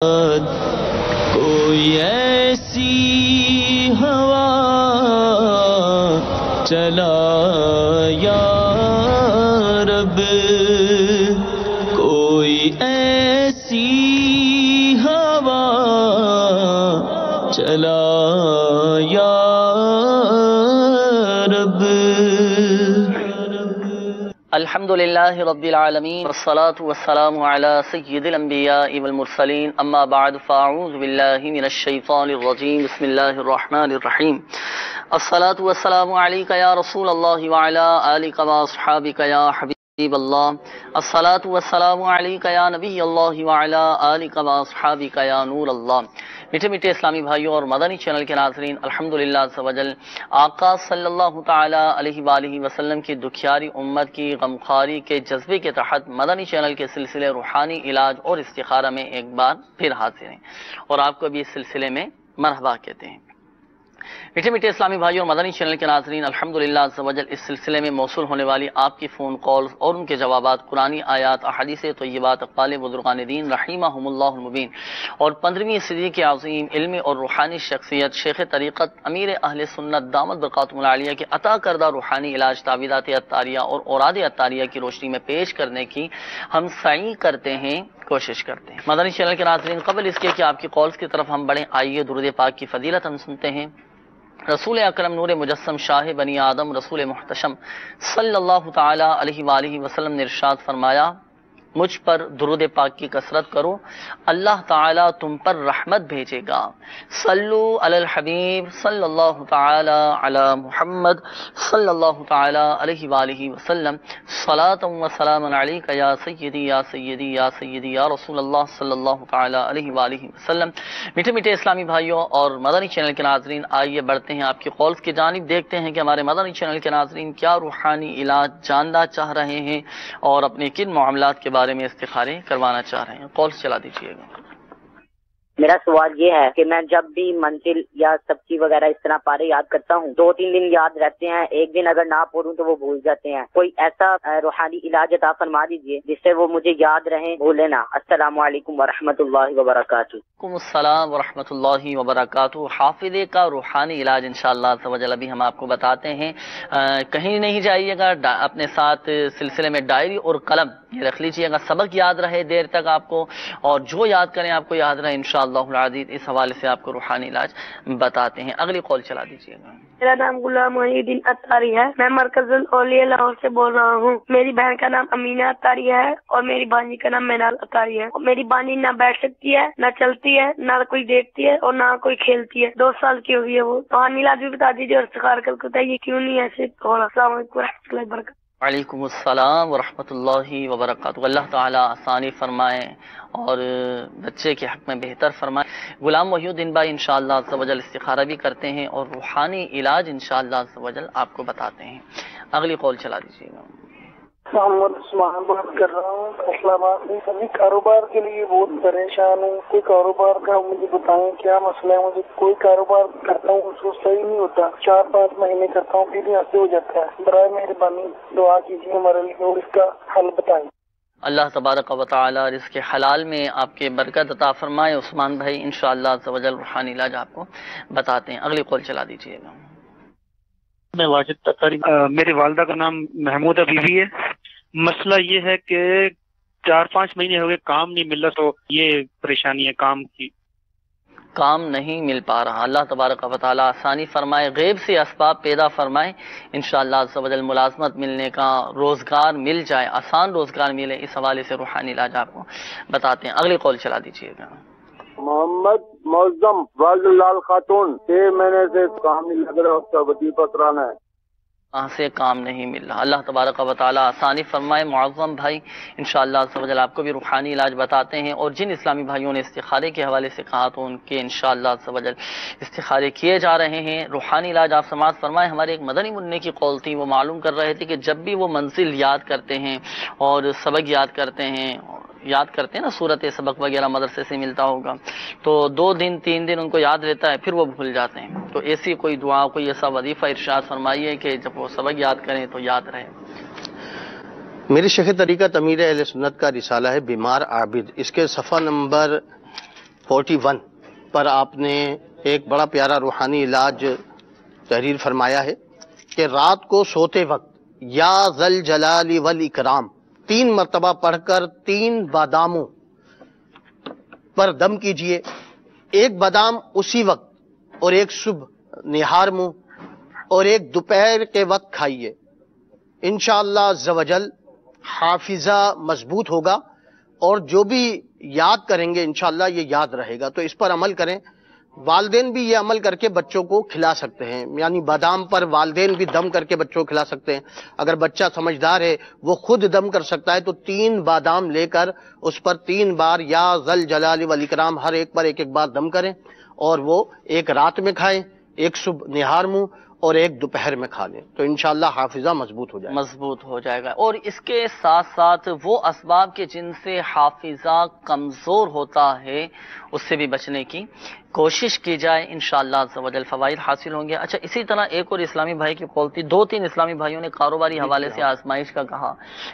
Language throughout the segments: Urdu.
کوئی ایسی ہوا چلا یا رب، کوئی ایسی ہوا چلا یا رب۔ الحمدللہ رب العالمین والصلاة والسلام علی سید الانبیاء والمرسلین، اما بعد فاعوذ باللہ من الشیطان الرجیم، بسم اللہ الرحمن الرحیم۔ الصلاة والسلام علیک یا رسول اللہ وعلی آلک واصحابک یا حبیب اللہ، الصلاة والسلام علیک یا نبی اللہ وعلی آلک واصحابک یا نور اللہ۔ میٹھے میٹھے اسلامی بھائیوں اور مدنی چینل کے ناظرین، الحمدللہ عز و جل آقا صلی اللہ تعالی علیہ وآلہ وسلم کی دکھیاری امت کی غمخواری کے جذبے کے تحت مدنی چینل کے سلسلے روحانی علاج اور استخارہ میں ایک بار پھر حاضر ہیں، اور آپ کو بھی اس سلسلے میں مرحبا کہتے ہیں۔ میٹھے میٹھے اسلامی بھائیوں اور مدنی چینل کے ناظرین، الحمدللہ عز و جل اس سلسلے میں موصول ہونے والی آپ کی فون کالز اور ان کے جوابات قرآنی آیات، احادیث طیبات، اقوال بزرگان دین رحمہم اللہ المبین اور 15ویں صدی کے عظیم علمی اور روحانی شخصیت شیخ طریقت امیر اہل سنت دامت برکاتہم العالیہ کے عطا کردہ روحانی علاج تعویذات عطاریہ اور اوراد عطاریہ کی روشنی میں پیش کرنے کی ہم سعی کرتے ہیں، کوشش کرتے ہیں۔ مدنی چینل کے ناظرین، قبل اس کے کہ آپ کی کالز کی طرف ہم بڑھیں، آئیے درود پاک کی فضیلت ہم سنتے ہیں۔ رسول اکرم نور مجسم شاہ بنی آدم رسول محتشم صلی اللہ تعالی علیہ وآلہ وسلم نے ارشاد فرمایا، مجھ پر درود پاک کی کثرت کرو، اللہ تعالی تم پر رحمت بھیجے گا۔ صلو علی الحبیب صلی اللہ تعالی علی محمد صلی اللہ تعالی علیہ وآلہ وسلم، صلاۃ و سلام علیک یا سیدی یا سیدی یا سیدی یا رسول اللہ صلی اللہ تعالی علیہ وآلہ وسلم۔ میٹھے میٹھے اسلامی بھائیوں اور مدنی چینل کے ناظرین، آئیے بڑھتے ہیں آپ کی کالز کی جانب، دیکھتے ہیں کہ ہمارے مدنی چینل کے ناظرین کیا روحانی علاج جاننا چاہ رہے ہیں اور اپنے کن معاملات کے بارے میں استخارے کروانا چاہ رہے ہیں۔ کالز چلا دیجیے گا۔ میرا سوال یہ ہے کہ میں جب بھی منزل یا سبزی وغیرہ اس طرح پارے یاد کرتا ہوں، 2-3 دن یاد رہتے ہیں، ایک دن اگر نہ پڑھوں تو وہ بھول جاتے ہیں۔ کوئی ایسا روحانی علاج عطا فرما دیجیے جس سے وہ مجھے یاد رہیں، بھولے نہ۔ السلام علیکم ورحمۃ اللہ وبرکاتہ۔ وعلیکم السلام ورحمۃ اللہ وبرکاتہ۔ حافظے کا روحانی علاج انشاءاللہ عز و جل ابھی ہم آپ کو بتاتے ہیں، کہیں نہیں جائیے گا، اپنے ساتھ سلسلے میں ڈائری اور قلم یہ رکھ لیجیے گا، سبق یاد رہے دیر تک آپ کو، اور جو یاد کریں آپ کو یاد رہے انشاءاللہ العزیز۔ اس حوالے سے آپ کو روحانی علاج بتاتے ہیں۔ اگلی کال چلا دیجیے گا۔ میرا نام غلام محی الدین اتاری ہے، میں مرکز الاولیاء لاہور سے بول رہا ہوں۔ میری بہن کا نام امینہ اتاری ہے اور میری بھانجی کا نام مینال اتاری ہے۔ میری بھانجی نہ بیٹھ سکتی ہے، نہ چلتی ہے، نہ کوئی دیکھتی ہے اور نہ کوئی کھیلتی ہے، 2 سال کی ہوئی ہے وہ۔ روحانی علاج بھی بتا دیجیے اور استخارہ کر کے بتائیے کیوں نہیں ایسے۔ اور السلام علیکم و رحمۃ اللہ وبرکاتہ۔ وعلیکم السلام ورحمۃ اللہ وبرکاتہ۔ اللہ تعالیٰ آسانی فرمائے اور بچے کے حق میں بہتر فرمائے۔ غلام محی الدین بھائی انشاءاللہ عز و جل استخارہ بھی کرتے ہیں اور روحانی علاج انشاءاللہ عز و جل آپ کو بتاتے ہیں۔ اگلی کال چلا دیجیے گا۔ محمد عثمان بات کر رہا ہوں اسلام آباد میں۔ سبھی کاروبار کے لیے بہت پریشان ہوں، کوئی کاروبار کا مجھے بتائیں کیا مسئلہ ہے۔ مجھے کوئی کاروبار کرتا ہوں اس کو صحیح نہیں ہوتا، 4-5 مہینے کرتا ہوں پھر یہاں سے ہو جاتا ہے۔ برائے مہربانی دعا کیجیے ہمارے لیے اور اس کا حل بتائیں۔ اللہ تبارک و تعالی رزق حلال میں آپ کے برکت عطا فرمائے۔ عثمان بھائی انشاءاللہ عز و جل روحانی علاج آپ کو بتاتے ہیں۔ اگلی کال چلا دیجیے گا۔ میں واجد تقاری، میرے والدہ کا نام محمود حبیبی ہے۔ مسئلہ یہ ہے کہ 4-5 مہینے ہو گئے کام نہیں مل رہا، تو یہ پریشانی ہے کام کی، کام نہیں مل پا رہا۔ اللہ تبارک و تعالی آسانی فرمائے، غیب سے اسباب پیدا فرمائے، انشاءاللہ عز و جل ملازمت ملنے کا، روزگار مل جائے، آسان روزگار ملے، اس حوالے سے روحانی علاج آپ کو بتاتے ہیں۔ اگلی کال چلا دیجیے گا۔ محمد معظم والد لال خاتون، 6 مہینے سے کام نہیں لگ رہا، اس کا وظیفہ کرانا ہے۔ کہاں سے کام نہیں مل رہا، اللہ تبارک و تعالی آسانی فرمائے۔ معظم بھائی انشاءاللہ عز و جل آپ کو بھی روحانی علاج بتاتے ہیں، اور جن اسلامی بھائیوں نے استخارے کے حوالے سے کہا تو ان کے انشاءاللہ عز و جل استخارے کیے جا رہے ہیں۔ روحانی علاج آپ سماعت فرمائے۔ ہمارے ایک مدنی منع کی قول تھی، وہ معلوم کر رہے تھے کہ جب بھی وہ منزل یاد کرتے ہیں اور سبق یاد کرتے ہیں نا، صورت سبق وغیرہ مدرسے سے ملتا ہوگا، تو 2-3 دن ان کو یاد رہتا ہے، پھر وہ بھول جاتے ہیں۔ تو ایسی کوئی دعا، کوئی ایسا وظیفہ ارشاد فرمائیے کہ جب وہ سبق یاد کریں تو یاد رہے۔ میری شیخ طریقت امیر اہل سنت کا رسالہ ہے بیمار عابد، اس کے صفحہ نمبر 41 پر آپ نے ایک بڑا پیارا روحانی علاج تحریر فرمایا ہے کہ رات کو سوتے وقت یا ذل جلال والاکرام 3 مرتبہ پڑھ کر 3 باداموں پر دم کیجئے، 1 بادام اسی وقت اور 1 صبح نہار منہ اور 1 دوپہر کے وقت کھائیے۔ انشاءاللہ عز و جل حافظہ مضبوط ہوگا اور جو بھی یاد کریں گے انشاءاللہ یہ یاد رہے گا، تو اس پر عمل کریں۔ والدین بھی یہ عمل کر کے بچوں کو کھلا سکتے ہیں، یعنی بادام پر والدین بھی دم کر کے بچوں کو کھلا سکتے ہیں۔ اگر بچہ سمجھدار ہے وہ خود دم کر سکتا ہے تو 3 بادام لے کر اس پر 3 بار یا ذل جلال والاکرام ہر ایک پر 1 بار دم کریں اور وہ 1 رات میں کھائیں، 1 صبح نہار منہ اور 1 دوپہر میں کھا لیں، تو انشاءاللہ حافظہ مضبوط ہو جائے گا۔ اور اس کے ساتھ ساتھ وہ اسباب کے جن سے حافظہ کمزور ہوتا ہے اس سے بھی بچنے کی کوشش کی جائے، انشاءاللہ عز و جل فوائد حاصل ہوں گے۔ اچھا، اسی طرح ایک اور اسلامی بھائی کی قول تھی، 2-3 اسلامی بھائیوں نے کاروباری حوالے سے آزمائش کا کہا۔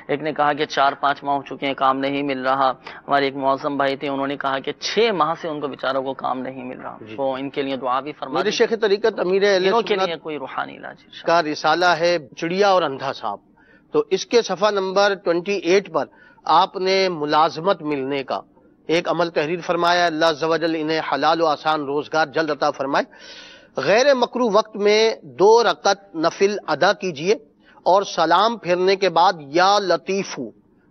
ایک نے کہا کہ 4-5 ماہ ہو چکے ہیں کام نہیں مل رہا، ہمارے ایک معظم بھائی تھے انہوں نے کہا کہ 6 ماہ سے ان کو بیچاروں کو کام نہیں مل رہا، تو ان کے لیے دعا بھی فرما میرے شیخ طریقت امیر اہل کے لیے سنت کوئی روحانی علاج کا رسالہ ہے چڑیا اور اندھا سانپ، تو اس کے صفحہ نمبر 28 پر آپ نے ملازمت ملنے کا ایک عمل تحریر فرمایا۔ اللہ عز و جل انہیں حلال و آسان روزگار جلد عطا فرمائے۔ غیر مکروہ وقت میں 2 رکعت نفل ادا کیجئے اور سلام پھیرنے کے بعد یا لطیفو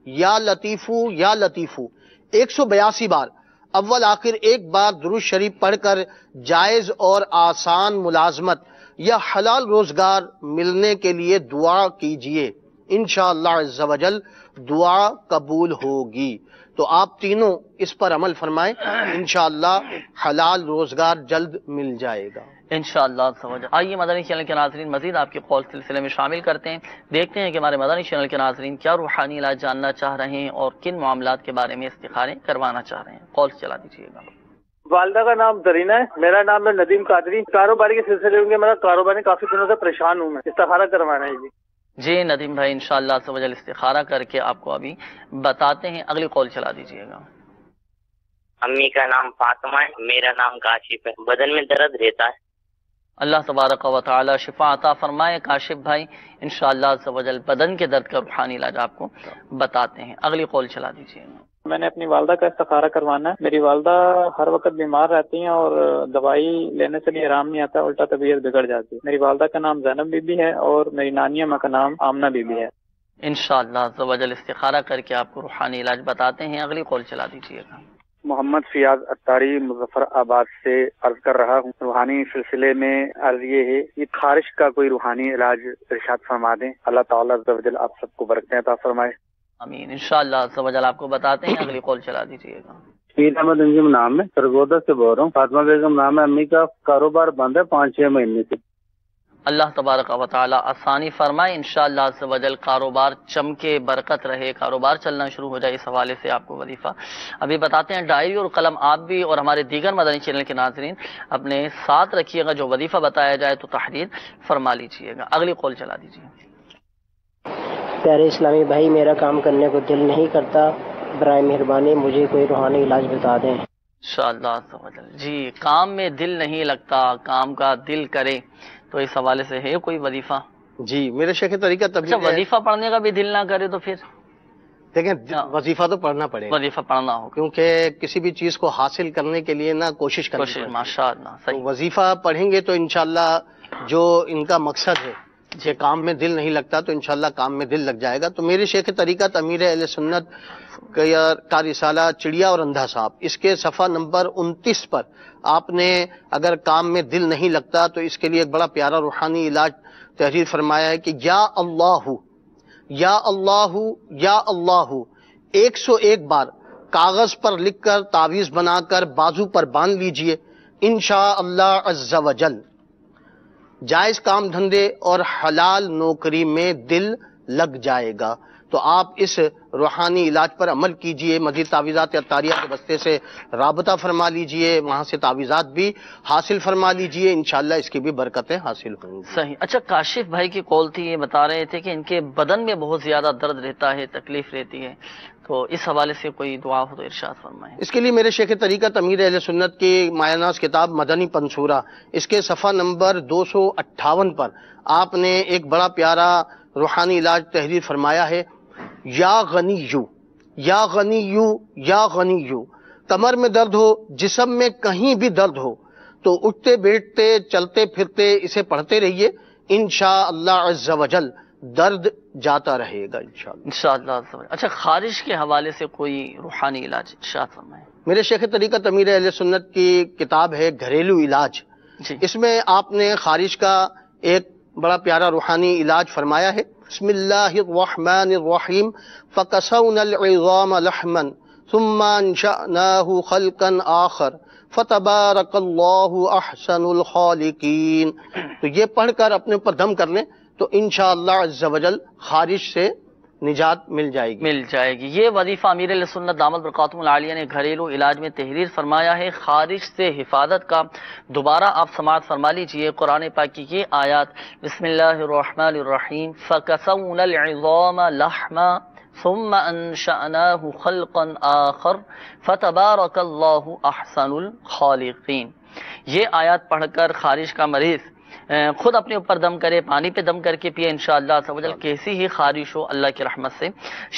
یا لطیفو یا لطیفو 182 بار اول آخر 1 بار درود شریف پڑھ کر جائز اور آسان ملازمت یا حلال روزگار ملنے کے لیے دعا کیجئے، انشاءاللہ عز و جل دعا قبول ہوگی۔ تو آپ تینوں اس پر عمل فرمائیں، انشاءاللہ حلال روزگار جلد مل جائے گا انشاءاللہ عز و جل۔ آئیے مدنی چینل کے ناظرین مزید آپ کے قول سلسلے میں شامل کرتے ہیں، دیکھتے ہیں کہ ہمارے مدنی چینل کے ناظرین کیا روحانی علاج جاننا چاہ رہے ہیں اور کن معاملات کے بارے میں استخارے کروانا چاہ رہے ہیں۔ قول چلا دیجیے گا۔ والدہ کا نام زرینہ ہے، میرا نام ہے ندیم قادری۔ کاروباری کے سلسلے میں میرا کاروبار کافی دنوں سے پریشان ہوں، میں استخارہ کروانا ہے جی ندیم بھائی، انشاءاللہ عز و جل استخارہ کر کے آپ کو ابھی بتاتے ہیں، اگلی قول چلا دیجیے گا۔ امی کا نام فاطمہ ہے، میرا نام کاشف ہے، بدن میں درد رہتا ہے۔ اللہ تبارک و تعالی شفا عطا فرمائے کاشف بھائی، انشاءاللہ عز و جل بدن کے درد کا روحانی علاج آپ کو بتاتے ہیں، اگلی قول چلا دیجیے گا۔ میں نے اپنی والدہ کا استخارہ کروانا ہے۔ میری والدہ ہر وقت بیمار رہتی ہیں اور دوائی لینے سے بھی آرام نہیں آتا، الٹا طبیعت بگڑ جاتی ہے۔ میری والدہ کا نام زینب بی بی ہے اور میری نانی اماں کا نام آمنہ بی بی ہے۔ انشاءاللہ عز و جل استخارہ کر کے آپ کو روحانی علاج بتاتے ہیں، اگلی قول چلا دیجیے گا۔ محمد فیاض اتاری مظفر آباد سے عرض کر رہا ہوں، روحانی سلسلے میں عرض یہ ہے کہ خارش کا کوئی روحانی علاج ارشاد فرما دیں، اللہ تعالیٰ عز و جل آپ سب کو برکتیں عطا فرمائے، آمین۔ انشاءاللہ عز و جل آپ کو بتاتے ہیں، اگلی قول چلا دیجیے گا۔ شیر احمد انجم نام ہے، سرگودا سے بول رہا ہوں، فاطمہ بیگم نام ہے، امی کا کاروبار بند ہے 5-6 مہینے سے۔ اللہ تبارک و تعالی آسانی فرمائے، انشاءاللہ عز و جل کاروبار چمکے، برکت رہے، کاروبار چلنا شروع ہو جائے۔ اس حوالے سے آپ کو وظیفہ ابھی بتاتے ہیں، ڈائری اور قلم آپ بھی اور ہمارے دیگر مدنی چینل کے ناظرین اپنے ساتھ رکھیے گا، جو وظیفہ بتایا جائے تو تحریر فرما لیجیے گا، اگلی قول چلا دیجیے۔ پیارے اسلامی بھائی، میرا کام کرنے کو دل نہیں کرتا، برائے مہربانی مجھے کوئی روحانی علاج بتا دیں۔ انشاءاللہ عز و جل۔ جی، کام میں دل نہیں لگتا، کام کا دل کرے، تو اس حوالے سے ہے کوئی وظیفہ؟ جی میرے شیخ طریقہ اچھا، وظیفہ پڑھنے کا بھی دل نہ کرے تو پھر دیکھیں وظیفہ تو پڑھنا پڑے گا، وظیفہ پڑھنا ہوگا، کیونکہ کسی بھی چیز کو حاصل کرنے کے لیے نا کوشش کرنی پڑتی ہے۔ ماشاءاللہ صحیح۔ وظیفہ پڑھیں گے تو انشاءاللہ جو ان کا مقصد ہے کہ کام میں دل نہیں لگتا تو انشاءاللہ کام میں دل لگ جائے گا۔ تو میرے شیخ طریقت امیر اہل سنت کا رسالہ چڑیا اور اندھا سانپ، اس کے صفحہ نمبر 29 پر آپ نے اگر کام میں دل نہیں لگتا تو اس کے لیے ایک بڑا پیارا روحانی علاج تحریر فرمایا ہے کہ یا اللہ یا اللہ یا اللہ 101 بار کاغذ پر لکھ کر تعویذ بنا کر بازو پر باندھ لیجئے، انشاءاللہ عز و جل جائز کام دھندے اور حلال نوکری میں دل لگ جائے گا۔ تو آپ اس روحانی علاج پر عمل کیجئے، مزید تعویذات اتاریہ کے بستے سے رابطہ فرما لیجئے، وہاں سے تعویذات بھی حاصل فرما لیجئے، انشاءاللہ اس کی بھی برکتیں حاصل ہوں گی۔ صحیح۔ اچھا، کاشف بھائی کی قول تھی، یہ بتا رہے تھے کہ ان کے بدن میں بہت زیادہ درد رہتا ہے، تکلیف رہتی ہے، تو اس حوالے سے کوئی دعا ہو تو ارشاد فرمائیں۔ اس کے لیے میرے شیخ طریقت امیر اہل سنت کی مایہ ناز کتاب مدنی پنصورہ، اس کے صفحہ نمبر 258 پر آپ نے ایک بڑا پیارا روحانی علاج تحریر فرمایا ہے، یا غنیو یا غنیو یا غنیو۔ کمر میں درد ہو، جسم میں کہیں بھی درد ہو تو اٹھتے بیٹھتے چلتے پھرتے اسے پڑھتے رہیے، انشاءاللہ عز و جل درد جاتا رہے گا انشاءاللہ۔ انشاءاللہ۔ اچھا، خارش کے حوالے سے کوئی روحانی علاج ارشاد فرمائیں۔ میرے شیخ طریقت امیر اہل سنت کی کتاب ہے گھریلو علاج، اس میں آپ نے خارش کا ایک بڑا پیارا روحانی علاج فرمایا ہے، بسم اللہ الرحمن الرحیم، فکسونا العظام لحما ثم انشأناہ خلقا آخر فتبارک اللہ احسن الخالقین۔ تو یہ پڑھ کر اپنے اوپر دم کر لیں تو انشاءاللہ عز و جل خارش سے نجات مل جائے گی۔ یہ وظیفہ امیر علیہ سنت دامت برکاتہم العالیہ نے گھریلو علاج میں تحریر فرمایا ہے، خارش سے حفاظت کا۔ دوبارہ آپ سماعت فرما لیجئے قرآن پاک کی یہ آیات، بسم اللہ الرحمن الرحیم، فَكَسَوْنَا الْعِظَامَ لَحْمًا ثُمَّ أَنشَأْنَاهُ خَلْقًا آخر فَتَبَارَكَ اللَّهُ أَحْسَنُ الْخَالِقِينَ۔ یہ آیات پڑھ کر خارش کا مریض خود اپنے اوپر دم کرے، پانی پہ دم کر کے پیے، انشاءاللہ عز و جل کیسی ہی خارش ہو اللہ کی رحمت سے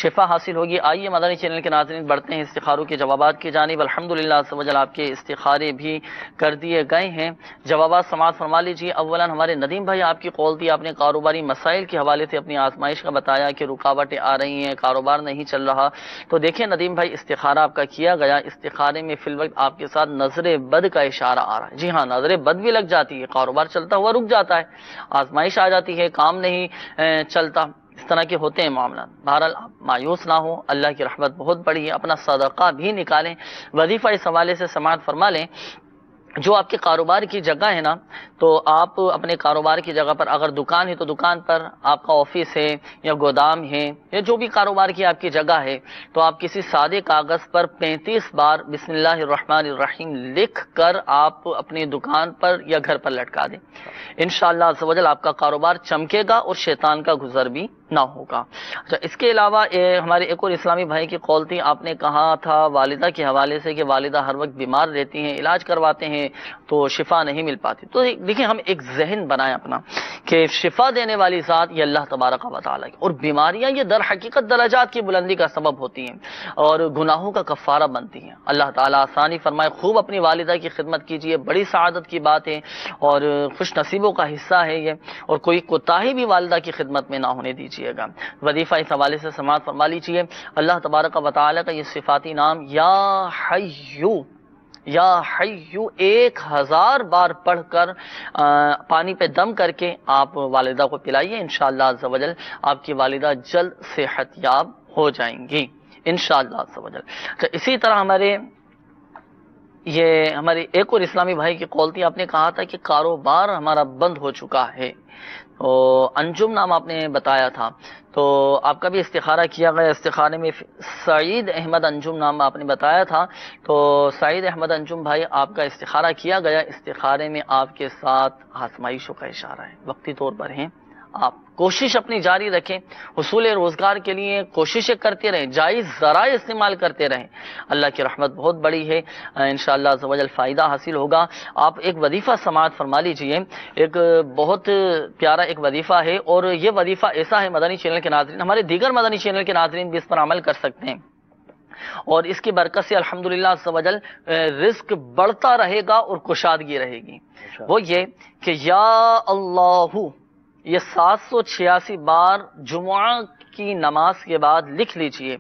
شفا حاصل ہوگی۔ آئیے مدنی چینل کے ناظرین بڑھتے ہیں استخاروں کے جوابات کی جانب۔ الحمدللہ عز و جل آپ کے استخارے بھی کر دیے گئے ہیں، جوابات سماعت فرما لیجیے۔ اولا ہمارے ندیم بھائی آپ کی قول تھی، آپ نے کاروباری مسائل کے حوالے سے اپنی آزمائش کا بتایا کہ رکاوٹیں آ رہی ہیں، کاروبار نہیں چل رہا۔ تو دیکھیں ندیم بھائی، استخارہ آپ کا کیا گیا، استخارے میں فی الوقت آپ کے ساتھ نظر بد کا اشارہ آ رہا ہے۔ جی ہاں، نظر بد بھی لگ جاتی ہے، کاروبار چلتا ہوا رک جاتا ہے، آزمائش آ جاتی ہے، کام نہیں چلتا، اس طرح کے ہوتے ہیں معاملات۔ بہرحال آپ مایوس نہ ہو، اللہ کی رحمت بہت بڑی ہے، اپنا صدقہ بھی نکالیں، وظیفہ اس حوالے سے سماعت فرما لیں۔ جو آپ کے کاروبار کی جگہ ہے نا، تو آپ اپنے کاروبار کی جگہ پر، اگر دکان ہے تو دکان پر، آپ کا آفس ہے یا گودام ہے یا جو بھی کاروبار کی آپ کی جگہ ہے، تو آپ کسی سادے کاغذ پر 35 بار بسم اللہ الرحمن الرحیم لکھ کر آپ اپنی دکان پر یا گھر پر لٹکا دیں، انشاءاللہ عز و جل آپ کا کاروبار چمکے گا اور شیطان کا گزر بھی نہ ہوگا۔ اچھا، اس کے علاوہ ہمارے ایک اور اسلامی بھائی کی قول تھی، آپ نے کہا تھا والدہ کے حوالے سے کہ والدہ ہر وقت بیمار رہتی ہیں، علاج کرواتے ہیں تو شفا نہیں مل پاتی۔ تو دیکھیں، ہم ایک ذہن بنائیں اپنا کہ شفا دینے والی ذات یہ اللہ تبارک و تعالیٰ کی، اور بیماریاں یہ در حقیقت درجات کی بلندی کا سبب ہوتی ہیں اور گناہوں کا کفارہ بنتی ہیں۔ اللہ تعالیٰ آسانی فرمائے، خوب اپنی والدہ کی خدمت کیجیے، بڑی سعادت کی بات ہے اور خوش نصیبوں کا حصہ ہے یہ، اور کوئی کوتاہی بھی والدہ کی خدمت میں نہ ہونے دیجیے گا۔ وظیفہ اس حوالے سے سماعت فرما لیجیے۔ اللہ تبارک و تعالیٰ کا یہ صفاتی نام یا حیو، یا حیو 1000 بار پڑھ کر پانی پہ دم کر کے آپ والدہ کو پلائیے، انشاءاللہ عز و جل آپ کی والدہ جلد صحت یاب ہو جائیں گی انشاءاللہ عز و جل۔ تو اسی طرح ہمارے ایک اور اسلامی بھائی کی قول تھی، آپ نے کہا تھا کہ کاروبار ہمارا بند ہو چکا ہے، تو انجم نام آپ نے بتایا تھا، تو آپ کا بھی استخارہ کیا گیا، استخارے میں سعید احمد انجم نام آپ نے بتایا تھا، تو سعید احمد انجم بھائی آپ کا استخارہ کیا گیا، استخارے میں آپ کے ساتھ آزمائشوں کا اشارہ ہے، وقتی طور پر ہیں، آپ کوشش اپنی جاری رکھیں، حصول روزگار کے لیے کوششیں کرتے رہیں، جائز ذرائع استعمال کرتے رہیں، اللہ کی رحمت بہت بڑی ہے، انشاءاللہ عز و جل فائدہ حاصل ہوگا۔ آپ ایک وظیفہ سماعت فرما لیجئے، ایک بہت پیارا ایک وظیفہ ہے، اور یہ وظیفہ ایسا ہے مدنی چینل کے ناظرین، ہمارے دیگر مدنی چینل کے ناظرین بھی اس پر عمل کر سکتے ہیں، اور اس کی برکت سے الحمدللہ عز و جل رزق بڑھتا رہے گا اور کشادگی رہے گی۔ وہ یہ کہ یا اللہ، یہ 786 بار جمعہ کی نماز کے بعد لکھ لیجئے،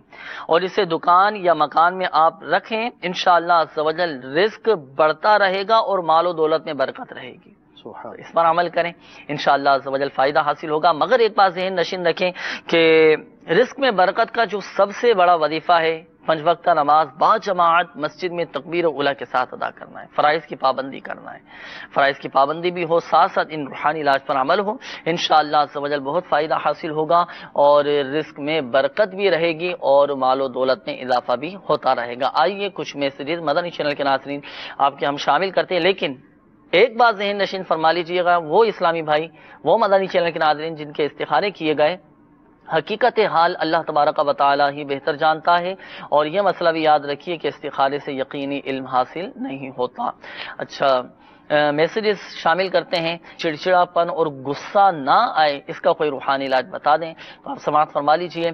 اور اسے دکان یا مکان میں آپ رکھیں، انشاءاللہ عز و جل رزق بڑھتا رہے گا اور مال و دولت میں برکت رہے گی۔ اس پر عمل کریں، انشاءاللہ عز و جل فائدہ حاصل ہوگا۔ مگر ایک بات ذہن نشین رکھیں کہ رزق میں برکت کا جو سب سے بڑا وظیفہ ہے، 5 وقتہ نماز با جماعت مسجد میں تکبیر و اولیٰ کے ساتھ ادا کرنا ہے، فرائض کی پابندی کرنا ہے، فرائض کی پابندی بھی ہو، ساتھ ساتھ ان روحانی علاج پر عمل ہو، انشاءاللہ عز و جل بہت فائدہ حاصل ہوگا، اور رزق میں برکت بھی رہے گی اور مال و دولت میں اضافہ بھی ہوتا رہے گا۔ آئیے کچھ میسیجز مدنی چینل کے ناظرین آپ کے ہم شامل کرتے ہیں، لیکن ایک بات ذہن نشین فرما لیجیے گا، وہ اسلامی بھائی، وہ مدنی چینل کے ناظرین جن کے استخارے کیے گئے، حقیقت حال اللہ تبارک و تعالی ہی بہتر جانتا ہے، اور یہ مسئلہ بھی یاد رکھیے کہ استخارے سے یقینی علم حاصل نہیں ہوتا۔ اچھا، میسیجز شامل کرتے ہیں، چڑچڑاپن اور غصہ نہ آئے اس کا کوئی روحانی علاج بتا دیں، تو آپ سماعت فرما لیجئے۔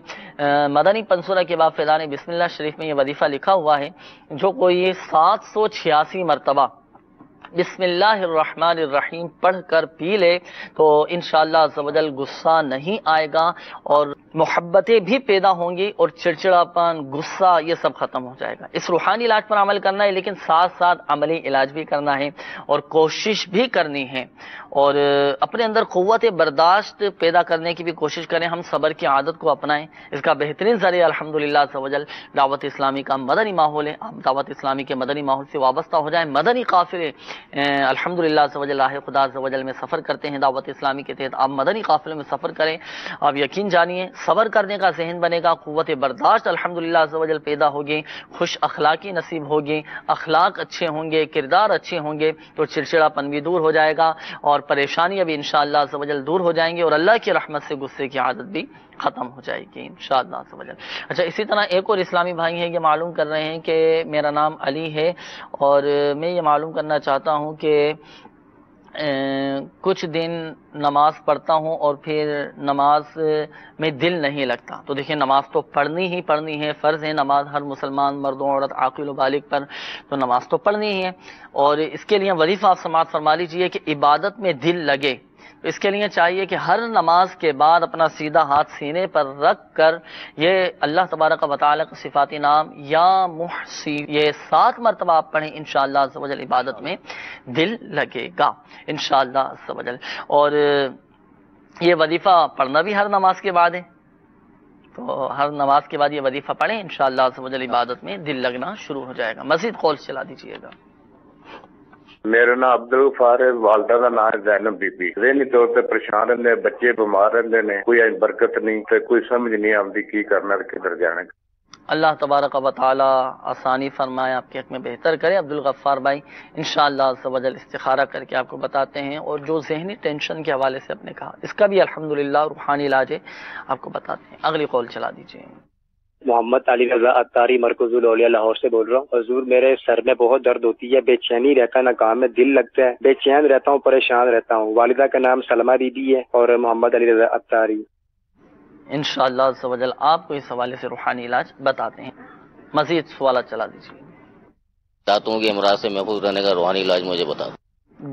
مدنی پنسورہ کے بعد فیضان بسم اللہ شریف میں یہ وظیفہ لکھا ہوا ہے، جو کوئی 786 مرتبہ بسم اللہ الرحمن الرحیم پڑھ کر پی لے تو انشاءاللہ عز و جل غصہ نہیں آئے گا، اور محبتیں بھی پیدا ہوں گی، اور چڑچڑاپن، غصہ یہ سب ختم ہو جائے گا۔ اس روحانی علاج پر عمل کرنا ہے، لیکن ساتھ ساتھ عملی علاج بھی کرنا ہے اور کوشش بھی کرنی ہے، اور اپنے اندر قوت برداشت پیدا کرنے کی بھی کوشش کریں۔ ہم صبر کی عادت کو اپنائیں، اس کا بہترین ذریعہ الحمدللہ عز و جل دعوت اسلامی کا مدنی ماحول ہے۔ آپ دعوت اسلامی کے مدنی ماحول سے وابستہ ہو جائیں، مدنی قافلے الحمدللہ عز و جل راہ خدا عز و جل میں سفر کرتے ہیں دعوت اسلامی کے تحت، آپ مدنی قافلے میں سفر کریں، آپ یقین جانیے صبر کرنے کا ذہن بنے گا، قوت برداشت الحمدللہ عز و جل پیدا ہوگی، خوش اخلاقی نصیب ہوگی، اخلاق اچھے ہوں گے، کردار اچھے ہوں گے، تو چڑچڑاپن بھی دور ہو جائے گا، اور پریشانیاں بھی انشاءاللہ عز و جل دور ہو جائیں گی، اور اللہ کی رحمت سے غصے کی عادت بھی ختم ہو جائے گی انشاءاللہ عز و جل۔ اچھا، اسی طرح ایک اور اسلامی بھائی ہیں، یہ معلوم کر رہے ہیں کہ میرا نام علی ہے، اور میں یہ معلوم کرنا چاہتا ہوں کہ کچھ دن نماز پڑھتا ہوں اور پھر نماز میں دل نہیں لگتا۔ تو دیکھیں، نماز تو پڑھنی ہے، فرض ہے نماز ہر مسلمان مرد و عورت عاقل و بالغ پر، تو نماز تو پڑھنی ہی ہے، اور اس کے لیے وظیفہ آپ سماعت فرما لیجئے کہ عبادت میں دل لگے۔ اس کے لیے چاہیے کہ ہر نماز کے بعد اپنا سیدھا ہاتھ سینے پر رکھ کر یہ اللہ تبارک و تعالی کا صفاتی نام یا محسی یہ 7 مرتبہ آپ پڑھیں، انشاءاللہ عز و جل عبادت میں دل لگے گا انشاءاللہ عز و جل۔ اور یہ وظیفہ پڑھنا بھی ہر نماز کے بعد ہے، تو ہر نماز کے بعد یہ وظیفہ پڑھیں، انشاءاللہ عز و جل عبادت میں دل لگنا شروع ہو جائے گا۔ مزید کال چلا دیجیے گا۔ میرا نام عبدالغفار ہے، والدہ کا نام ہے زینب بی بی۔ ذہنی طور پہ پریشان رہتے، بچے بیمار رہتے نے، کوئی برکت نہیں، کوئی سمجھ نہیں آتی کی کرنا کدھر جانا۔ اللہ تبارک و تعالی آسانی فرمائے، آپ کے حق میں بہتر کرے عبدالغفار بھائی، انشاءاللہ عز و جل استخارہ کر کے آپ کو بتاتے ہیں، اور جو ذہنی ٹینشن کے حوالے سے آپ نے کہا اس کا بھی الحمدللہ روحانی علاج ہے، آپ کو بتاتے ہیں۔ اگلی کال چلا دیجیے۔ محمد علی رضا اتاری مرکز الاولیاء لاہور سے بول رہا ہوں۔ حضور، میرے سر میں بہت درد ہوتی ہے، بے چینی رہتا ہے، نہ کام میں دل لگتا ہے، بے چین رہتا ہوں، پریشان رہتا ہوں۔ والدہ کا نام سلمہ بی بی ہے، اور محمد علی رضا اتاری۔ انشاءاللہ عز و جل آپ کو اس حوالے سے روحانی علاج بتاتے ہیں۔ مزید سوالات چلا دیجیے۔ دانتوں کے امراض سے محفوظ رہنے کا روحانی علاج مجھے بتا دو۔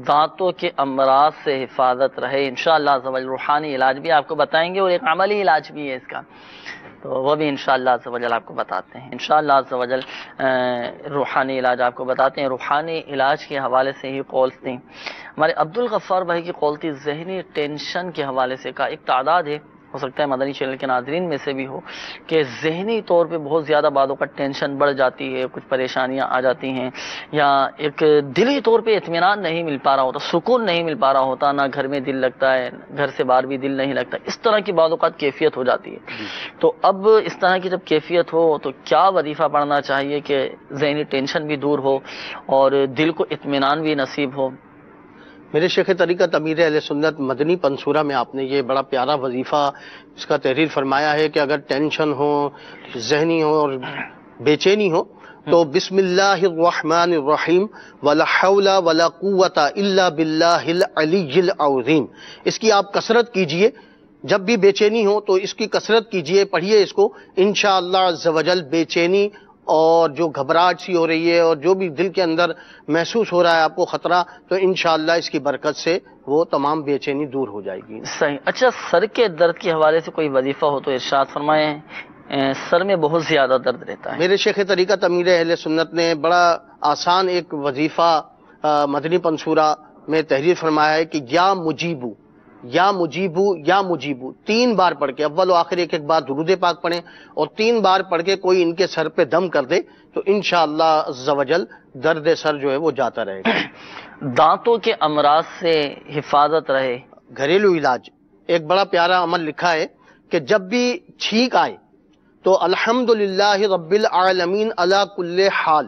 دانتوں کے امراض سے حفاظت رہے، انشاءاللہ عز و جل روحانی علاج بھی آپ کو بتائیں گے، اور ایک عملی علاج بھی ہے اس کا، تو وہ بھی انشاءاللہ عز و جل آپ کو بتاتے ہیں۔ انشاءاللہ عز و جل روحانی علاج آپ کو بتاتے ہیں۔ روحانی علاج کے حوالے سے ہی کالز تھیں ہمارے عبدالغفار بھائی کی کال تھی، ذہنی ٹینشن کے حوالے سے کا ایک تعداد ہے، ہو سکتا ہے مدنی چینل کے ناظرین میں سے بھی ہو، کہ ذہنی طور پہ بہت زیادہ بعدوں کا ٹینشن بڑھ جاتی ہے، کچھ پریشانیاں آ جاتی ہیں، یا ایک دلی طور پہ اطمینان نہیں مل پا رہا ہوتا، سکون نہیں مل پا رہا ہوتا، نہ گھر میں دل لگتا ہے، گھر سے باہر بھی دل نہیں لگتا، اس طرح کی بعض اوقات کیفیت ہو جاتی ہے۔ تو اب اس طرح کی جب کیفیت ہو تو کیا وظیفہ پڑھنا چاہیے کہ ذہنی ٹینشن بھی دور ہو اور دل کو اطمینان بھی نصیب ہو؟ میرے شیخ طریقت امیر اہل سنت مدنی پنصورہ میں آپ نے یہ بڑا پیارا وظیفہ اس کا تحریر فرمایا ہے کہ اگر ٹینشن ہو، ذہنی ہو اور بے چینی ہو تو بسم اللہ الرحمن الرحیم ولا حول ولا قوت الا باللہ العلی العظیم، اس کی آپ کثرت کیجئے۔ جب بھی بے چینی ہو تو اس کی کثرت کیجئے، پڑھیے اس کو، انشاءاللہ عز و جل بے چینی اور جو گھبراہٹ سی ہو رہی ہے اور جو بھی دل کے اندر محسوس ہو رہا ہے آپ کو خطرہ، تو انشاءاللہ اس کی برکت سے وہ تمام بے چینی دور ہو جائے گی۔ صحیح۔ اچھا، سر کے درد کے حوالے سے کوئی وظیفہ ہو تو ارشاد فرمائیں، سر میں بہت زیادہ درد رہتا ہے۔ میرے شیخ طریقت امیر اہل سنت نے بڑا آسان ایک وظیفہ مدنی پنصورہ میں تحریر فرمایا ہے کہ یا مجیبو یا مجیبو یا مجیبو 3 بار پڑھ کے، اول و آخر ایک بار درود پاک پڑھیں اور 3 بار پڑھ کے کوئی ان کے سر پہ دم کر دے تو انشاءاللہ عز و جل درد سر جو ہے وہ جاتا رہے گا۔ دانتوں کے امراض سے حفاظت رہے، گھریلو علاج ایک بڑا پیارا عمل لکھا ہے کہ جب بھی چھینک آئے تو الحمدللہ رب العالمین علی کل حال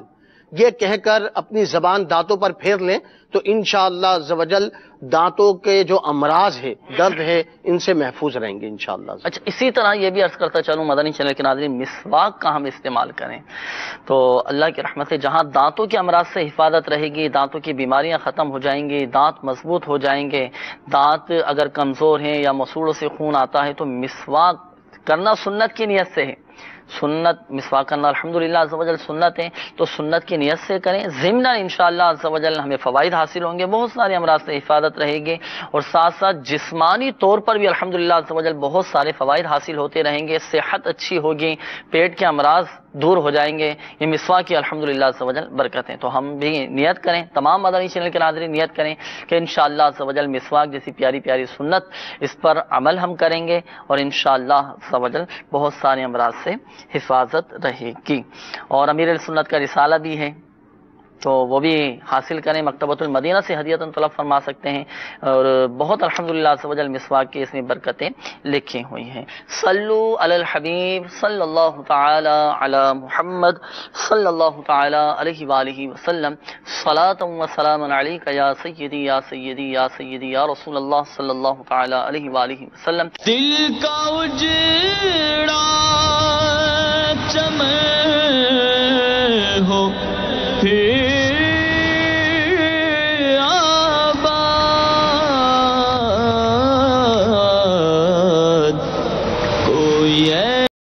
یہ کہہ کر اپنی زبان دانتوں پر پھیر لیں تو انشاءاللہ عز و جل دانتوں کے جو امراض ہے، درد ہے، ان سے محفوظ رہیں گے انشاءاللہ۔ اچھا، اسی طرح یہ بھی عرض کرتا چلوں مدنی چینل کے ناظرین، مسواک کا ہم استعمال کریں تو اللہ کی رحمت سے جہاں دانتوں کے امراض سے حفاظت رہے گی، دانتوں کی بیماریاں ختم ہو جائیں گی، دانت مضبوط ہو جائیں گے۔ دانت اگر کمزور ہیں یا مسوڑوں سے خون آتا ہے تو مسواک کرنا سنت کی نیت سے ہے۔ سنت مسواک کرنا الحمدللہ عز و جل سنت ہے، تو سنت کی نیت سے کریں، ضمن انشاءاللہ عز و جل ہمیں فوائد حاصل ہوں گے، بہت سارے امراض سے حفاظت رہے گی، اور ساتھ ساتھ جسمانی طور پر بھی الحمدللہ عز و جل بہت سارے فوائد حاصل ہوتے رہیں گے، صحت اچھی ہوگی، پیٹ کے امراض دور ہو جائیں گے۔ یہ مسواک کی الحمدللہ عز و جل برکتیں، تو ہم بھی نیت کریں، تمام مدنی چینل کے ناظرین نیت کریں کہ انشاءاللہ عز و جل مسواک جیسی پیاری پیاری سنت اس پر عمل ہم کریں گے، اور انشاءاللہ عز و جل بہت سارے امراض سے حفاظت رہے گی۔ اور امیر السنت کا رسالہ بھی ہے تو وہ بھی حاصل کریں، مکتبۃ المدینہ سے ہدیۃً طلب فرما سکتے ہیں، اور بہت الحمدللہ عز و جل مسواک کی اس میں برکتیں لکھی ہوئی ہیں۔ صلو علی الحبیب صلی اللہ تعالی علی محمد صلی اللہ تعالی علیہ وآلہ وسلم، صلاۃ و سلام علیک یا سیدی یا سیدی یا سیدی یا رسول اللہ صلی اللہ تعالی علیہ وآلہ وسلم۔ دل کا اجڑا